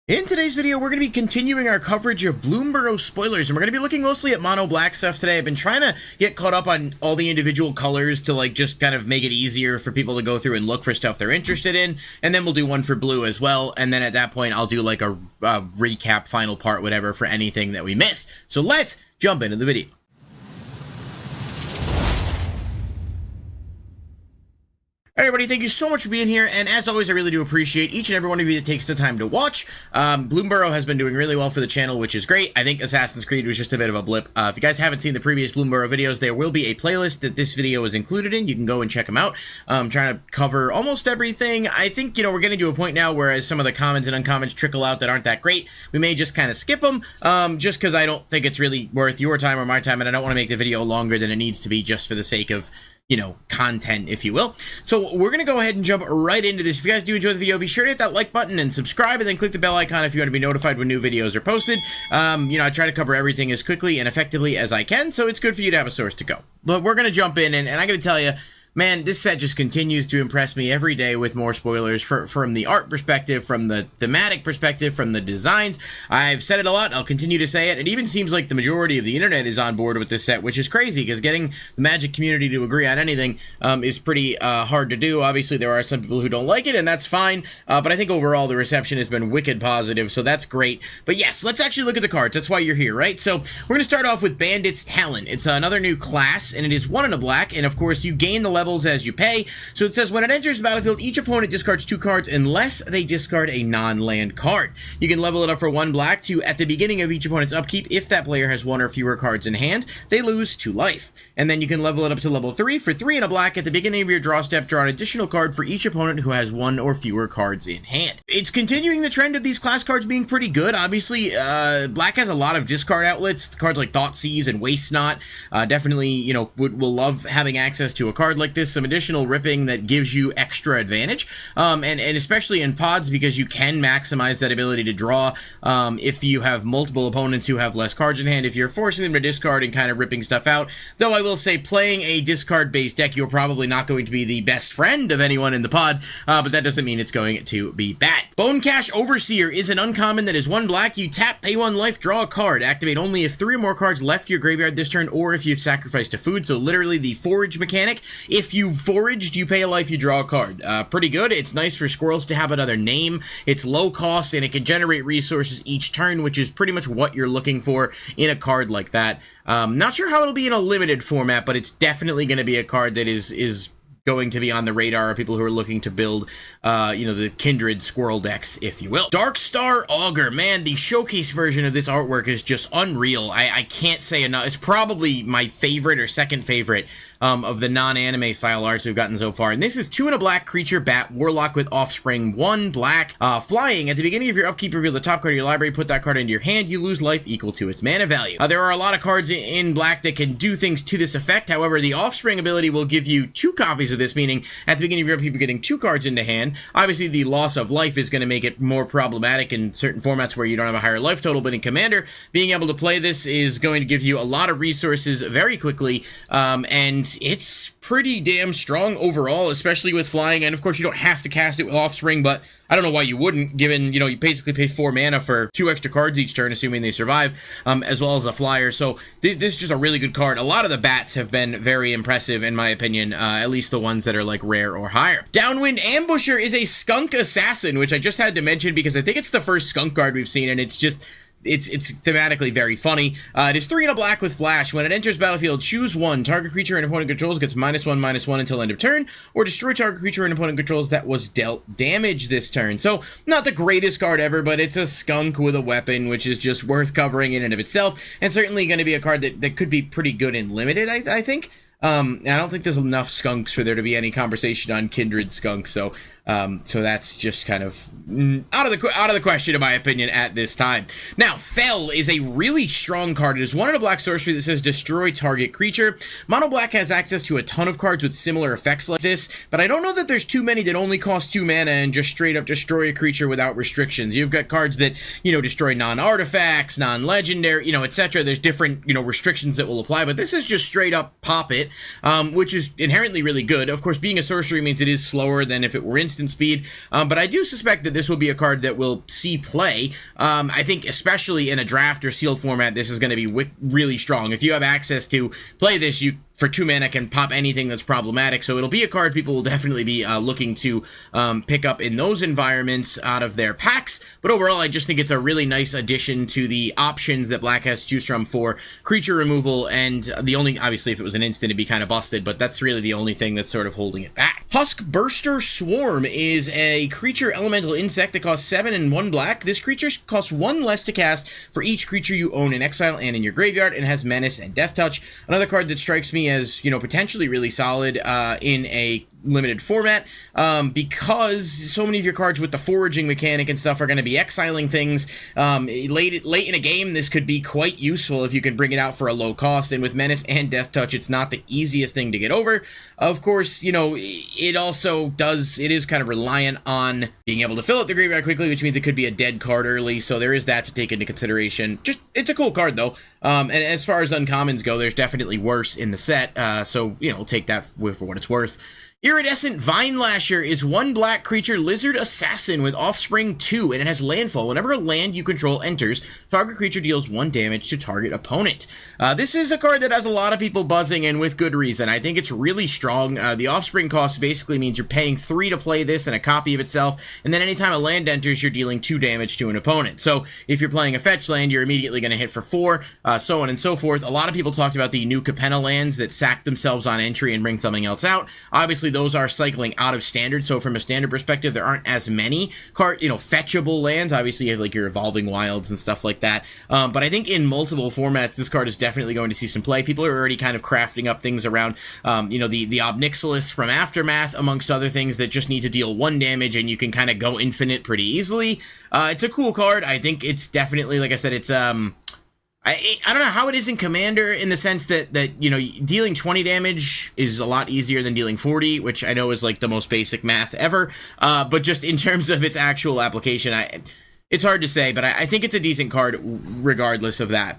In today's video, we're going to be continuing our coverage of Bloomburrow spoilers, and we're going to be looking mostly at mono black stuff today. I've been trying to get caught up on all the individual colors to just kind of make it easier for people to go through and look for stuff they're interested in, and then we'll do one for blue as well, and then at that point I'll do like a recap, final part, whatever, for anything that we missed. So let's jump into the video. Everybody, thank you so much for being here, and as always, I really do appreciate each and every one of you that takes the time to watch. Bloomburrow has been doing really well for the channel, which is great. I think Assassin's Creed was just a bit of a blip. If you guys haven't seen the previous Bloomburrow videos, there will be a playlist that this video is included in. You can go and check them out. I'm trying to cover almost everything. I think, we're getting to a point now where as some of the commons and uncommons trickle out that aren't that great, we may just kind of skip them, just because I don't think it's really worth your time or my time, and I don't want to make the video longer than it needs to be just for the sake of content, if you will. So we're going to go ahead and jump right into this. If you guys do enjoy the video, be sure to hit that like button and subscribe, and then click the bell icon if you want to be notified when new videos are posted. I try to cover everything as quickly and effectively as I can, so it's good for you to have a source to go. But we're going to jump in, and I got to tell you, man, this set just continues to impress me every day with more spoilers from the art perspective, from the thematic perspective, from the designs. I've said it a lot, and I'll continue to say it. It even seems like the majority of the internet is on board with this set, which is crazy, because getting the Magic community to agree on anything is pretty hard to do. Obviously, there are some people who don't like it, and that's fine, but I think overall the reception has been wicked positive, so that's great. But yes, let's actually look at the cards. That's why you're here, right? So we're going to start off with Bandits Talent. It's another new class, and it is 1 in a black, and of course, you gain the levels as you pay. So it says when it enters the battlefield, each opponent discards 2 cards unless they discard a non-land card. You can level it up for 1 black to, at the beginning of each opponent's upkeep, if that player has 1 or fewer cards in hand, they lose 2 life. And then you can level it up to level 3 for 3 in a black. At the beginning of your draw step, draw an additional card for each opponent who has 1 or fewer cards in hand. It's continuing the trend of these class cards being pretty good. Obviously, black has a lot of discard outlets. Cards like Thoughtseize and Waste Not definitely, will love having access to a card like this. Some additional ripping that gives you extra advantage, and especially in pods, because you can maximize that ability to draw if you have multiple opponents who have less cards in hand, if you're forcing them to discard and kind of ripping stuff out. Though I will say, playing a discard based deck, you're probably not going to be the best friend of anyone in the pod, but that doesn't mean it's going to be bad. Bone Cache Overseer is an uncommon that is 1 black. You tap, pay 1 life, draw a card. Activate only if 3 or more cards left your graveyard this turn, or if you've sacrificed a food. So literally the forage mechanic. If you foraged, you pay a life, you draw a card. Pretty good. It's nice for Squirrels to have another name. It's low cost, and it can generate resources each turn, which is pretty much what you're looking for in a card like that. Not sure how it'll be in a limited format, but it's definitely going to be a card that is going to be on the radar of people who are looking to build, the kindred squirrel decks, if you will. Darkstar Augur, man, the showcase version of this artwork is just unreal. I can't say enough. It's probably my favorite or second favorite of the non-anime style arts we've gotten so far. And this is 2 in a black creature, bat, warlock with offspring, 1 black, flying. At the beginning of your upkeep, reveal the top card of your library, put that card into your hand, you lose life equal to its mana value. There are a lot of cards in black that can do things to this effect. However, the offspring ability will give you 2 copies of this, meaning at the beginning of your upkeep, you're getting 2 cards into hand. Obviously, the loss of life is going to make it more problematic in certain formats where you don't have a higher life total, but in Commander, being able to play this is going to give you a lot of resources very quickly, and it's pretty damn strong overall, especially with flying. And of course, you don't have to cast it with offspring, but I don't know why you wouldn't, given, you basically pay 4 mana for 2 extra cards each turn, assuming they survive, as well as a flyer. So this is just a really good card. A lot of the bats have been very impressive, in my opinion, at least the ones that are like rare or higher. Downwind Ambusher is a skunk assassin, which I just had to mention because I think it's the first skunk card we've seen, and it's just... It's thematically very funny. It is 3 in a black with flash. When it enters battlefield, choose 1. Target creature an opponent controls gets -1/-1 until end of turn, or destroy target creature an opponent controls that was dealt damage this turn. So, not the greatest card ever, but it's a skunk with a weapon, which is just worth covering in and of itself, and certainly going to be a card that could be pretty good in limited, I think. I don't think there's enough skunks for there to be any conversation on kindred skunks, so that's just kind of out of the question, in my opinion, at this time. Now, Fell is a really strong card. It is 1 in a black sorcery that says destroy target creature. Mono black has access to a ton of cards with similar effects like this, but I don't know that there's too many that only cost 2 mana and just straight up destroy a creature without restrictions. You've got cards that, destroy non-artifacts, non-legendary, etc. There's different, restrictions that will apply, but this is just straight up pop it, which is inherently really good. Of course, being a sorcery means it is slower than if it were instant. instant speed, but I do suspect that this will be a card that will see play. I think especially in a draft or sealed format, this is going to be really strong. If you have access to play this, you for 2 mana can pop anything that's problematic, so it'll be a card people will definitely be looking to pick up in those environments out of their packs. But overall, I just think it's a really nice addition to the options that Black has to choose from for creature removal, and the only, obviously if it was an instant it'd be kind of busted, but that's really the only thing that's sort of holding it back. Husk Burster Swarm is a creature elemental insect that costs 7 and 1 black. This creature costs 1 less to cast for each creature you own in exile and in your graveyard, and has Menace and Death Touch. Another card that strikes me as, you know, potentially really solid in a limited format, because so many of your cards with the foraging mechanic and stuff are going to be exiling things late in a game. This could be quite useful if you can bring it out for a low cost, and with Menace and Death Touch, it's not the easiest thing to get over. Of course, you know, it is kind of reliant on being able to fill out the graveyard quickly, which means it could be a dead card early, so there is that to take into consideration. It's a cool card though, and as far as uncommons go, there's definitely worse in the set, so, you know, take that for what it's worth. Iridescent Vine Lasher is 1 black creature lizard assassin with offspring 2, and it has landfall. Whenever a land you control enters, target creature deals 1 damage to target opponent. This is a card that has a lot of people buzzing, and with good reason. I think it's really strong. The offspring cost basically means you're paying 3 to play this and a copy of itself, and then anytime a land enters, you're dealing 2 damage to an opponent. So if you're playing a fetch land, you're immediately going to hit for 4, so on and so forth. A lot of people talked about the new Capenna lands that sack themselves on entry and bring something else out. Obviously, those are cycling out of standard, so from a standard perspective, there aren't as many fetchable lands. Obviously, you have like your Evolving Wilds and stuff like that, but I think in multiple formats, this card is definitely going to see some play. People are already kind of crafting up things around, the Obnixilis from Aftermath, amongst other things that just need to deal 1 damage, and you can kind of go infinite pretty easily. It's a cool card. I think it's definitely, like I said, it's I don't know how it is in Commander, in the sense that you know, dealing 20 damage is a lot easier than dealing 40, which I know is like the most basic math ever, but just in terms of its actual application, it's hard to say, but I think it's a decent card regardless of that.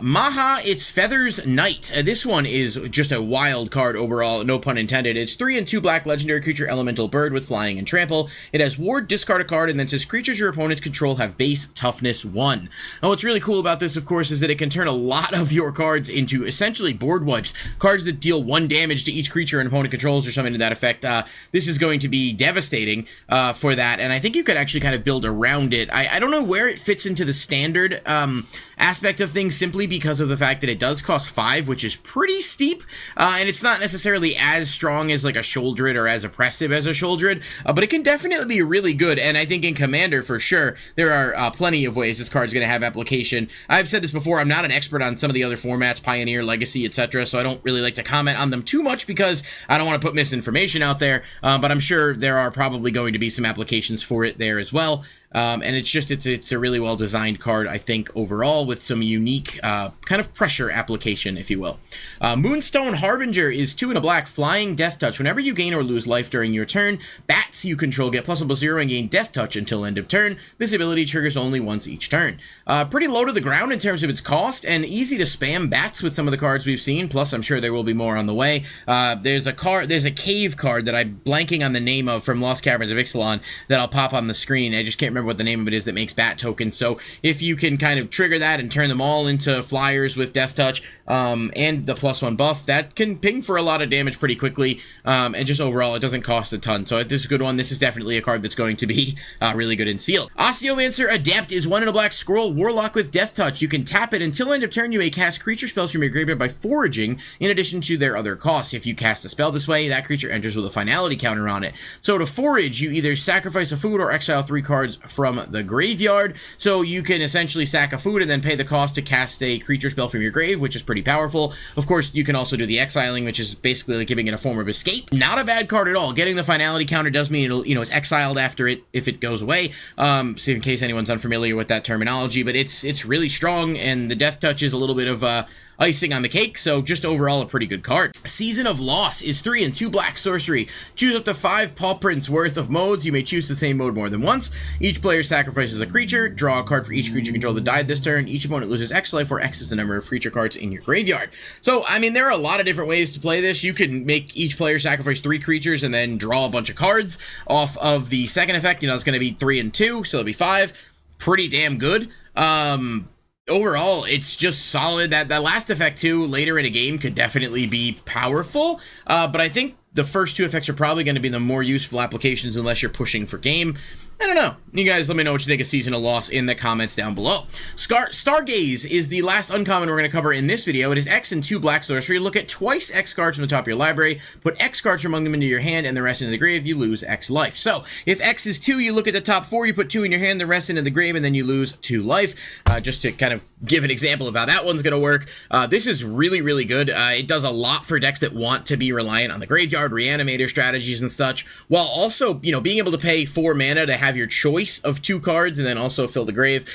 Maha, it's Feathers Knight. This one is just a wild card overall, no pun intended. It's 3 and 2 black legendary creature elemental bird with flying and trample. It has ward, discard a card, and then says creatures your opponents control have base toughness 1. Now what's really cool about this, of course, is that it can turn a lot of your cards into essentially board wipes. Cards that deal 1 damage to each creature an opponent controls or something to that effect. This is going to be devastating for that, and I think you could actually kind of build around it. I don't know where it fits into the standard aspect of things, simply because of the fact that it does cost 5, which is pretty steep, and it's not necessarily as strong as like a Sholdred or as oppressive as a Sholdred, but it can definitely be really good, and I think in Commander, for sure, there are plenty of ways this card's going to have application. I've said this before, I'm not an expert on some of the other formats, Pioneer, Legacy, etc., so I don't really like to comment on them too much because I don't want to put misinformation out there, but I'm sure there are probably going to be some applications for it there as well. And it's a really well designed card, I think, overall, with some unique kind of pressure application, if you will. Moonstone Harbinger is 2 and a black, flying, Death Touch. Whenever you gain or lose life during your turn, bats you control get +0/+0 and gain Death Touch until end of turn. This ability triggers only once each turn. Pretty low to the ground in terms of its cost, and easy to spam bats with some of the cards we've seen, plus I'm sure there will be more on the way. There's a cave card that I'm blanking on the name of from Lost Caverns of Ixalan that I'll pop on the screen. I just can't remember what the name of it is, that makes bat tokens. So if you can kind of trigger that and turn them all into flyers with Death Touch and the +1 buff, that can ping for a lot of damage pretty quickly, and just overall it doesn't cost a ton. So this is a good one. This is definitely a card that's going to be really good in sealed. Osteomancer Adept is 1 and a black squirrel warlock with Death Touch. You can tap it until end of turn. You may cast creature spells from your graveyard by foraging in addition to their other costs. If you cast a spell this way, that creature enters with a finality counter on it. So to forage, you either sacrifice a food or exile 3 cards from the graveyard, so you can essentially sack a food and then pay the cost to cast a creature spell from your grave, which is pretty powerful. Of course, you can also do the exiling, which is basically like giving it a form of escape. Not a bad card at all. Getting the finality counter does mean it'll, it's exiled after it if it goes away, so in case anyone's unfamiliar with that terminology, but it's really strong, and the Death Touch is a little bit of icing on the cake, so just overall a pretty good card. Season of Loss is 3 and 2 black sorcery. Choose up to 5 paw prints worth of modes. You may choose the same mode more than once. Each Each player sacrifices a creature, draw a card for each creature control that died this turn. Each opponent loses X life, where X is the number of creature cards in your graveyard. So, I mean, there are a lot of different ways to play this. You can make each player sacrifice 3 creatures and then draw a bunch of cards off of the second effect. You know, it's going to be 3 and 2, so it'll be 5. Pretty damn good. Overall, it's just solid. That last effect, too, later in a game could definitely be powerful, but I think the first 2 effects are probably going to be the more useful applications unless you're pushing for game. I don't know. You guys let me know what you think of Seasonal Loss in the comments down below. Stargaze is the last uncommon we're going to cover in this video. It is X and 2 black sorcery. Look at twice X cards from the top of your library, put X cards from among them into your hand, and the rest into the grave. You lose X life. So, if X is 2, you look at the top 4, you put 2 in your hand, the rest into the grave, and then you lose 2 life. Just to kind of give an example of how that one's going to work. This is really, really good. It does a lot for decks that want to be reliant on the graveyard, reanimator strategies and such, while also, you know, being able to pay 4 mana to have your choice of 2 cards and then also fill the grave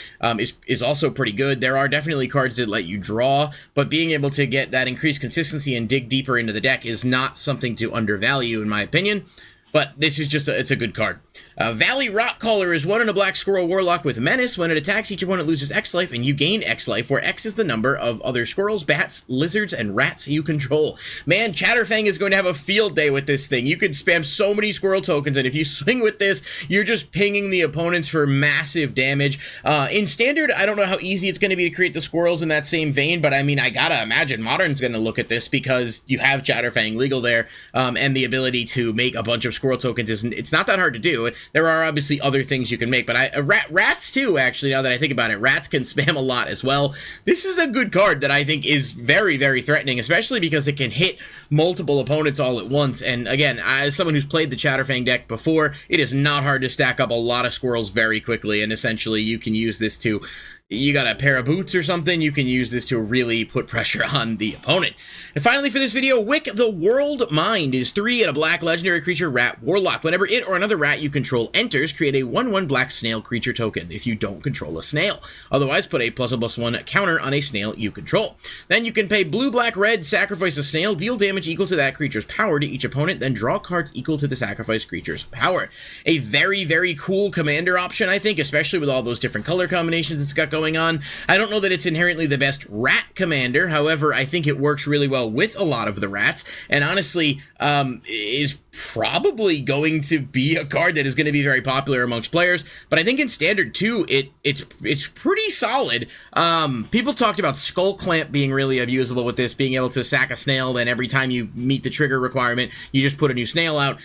is also pretty good. There are definitely cards that let you draw, but being able to get that increased consistency and dig deeper into the deck is not something to undervalue, in my opinion. But this is just it's a good card. Valley Rockcaller is 1 and a black squirrel warlock with menace. When it attacks, each opponent loses X life, and you gain X life, where X is the number of other squirrels, bats, lizards, and rats you control. Man, Chatterfang is going to have a field day with this thing. You could spam so many squirrel tokens, and if you swing with this, you're just pinging the opponents for massive damage. In Standard, I don't know how easy it's going to be to create the squirrels in that same vein, but I mean, I gotta imagine Modern's going to look at this because you have Chatterfang legal there, and the ability to make a bunch of squirrel tokens it's not that hard to do. There are obviously other things you can make, but rats too, actually, now that I think about it. Rats can spam a lot as well. This is a good card that I think is very, very threatening, especially because it can hit multiple opponents all at once. And again, as someone who's played the Chatterfang deck before, it is not hard to stack up a lot of squirrels very quickly, and essentially you can use this to... You got a pair of boots or something, you can use this to really put pressure on the opponent. And finally for this video, Wick the World Mind is 3 and a black legendary creature rat warlock. Whenever it or another rat you control enters, create a 1/1 black snail creature token if you don't control a snail. Otherwise, put a +1/+1 counter on a snail you control. Then you can pay blue, black, red, sacrifice a snail, deal damage equal to that creature's power to each opponent, then draw cards equal to the sacrificed creature's power. A very, very cool commander option, I think, especially with all those different color combinations it's got going on. I don't know that it's inherently the best rat commander, however, I think it works really well with a lot of the rats, and honestly, is probably going to be a card that is going to be very popular amongst players. But I think in Standard too, it's pretty solid. People talked about Skull Clamp being really abusable with this, being able to sack a snail, then every time you meet the trigger requirement, you just put a new snail out.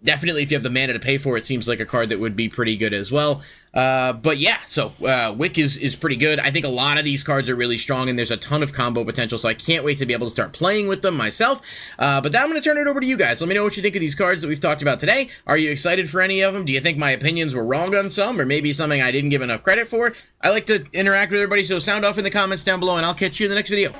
Definitely, if you have the mana to pay for it, seems like a card that would be pretty good as well. But yeah, so Wick is pretty good. I think a lot of these cards are really strong, and there's a ton of combo potential, so I can't wait to be able to start playing with them myself. But now I'm going to turn it over to you guys. Let me know what you think of these cards that we've talked about today. Are you excited for any of them? Do you think my opinions were wrong on some, or maybe something I didn't give enough credit for? I like to interact with everybody, so sound off in the comments down below, and I'll catch you in the next video.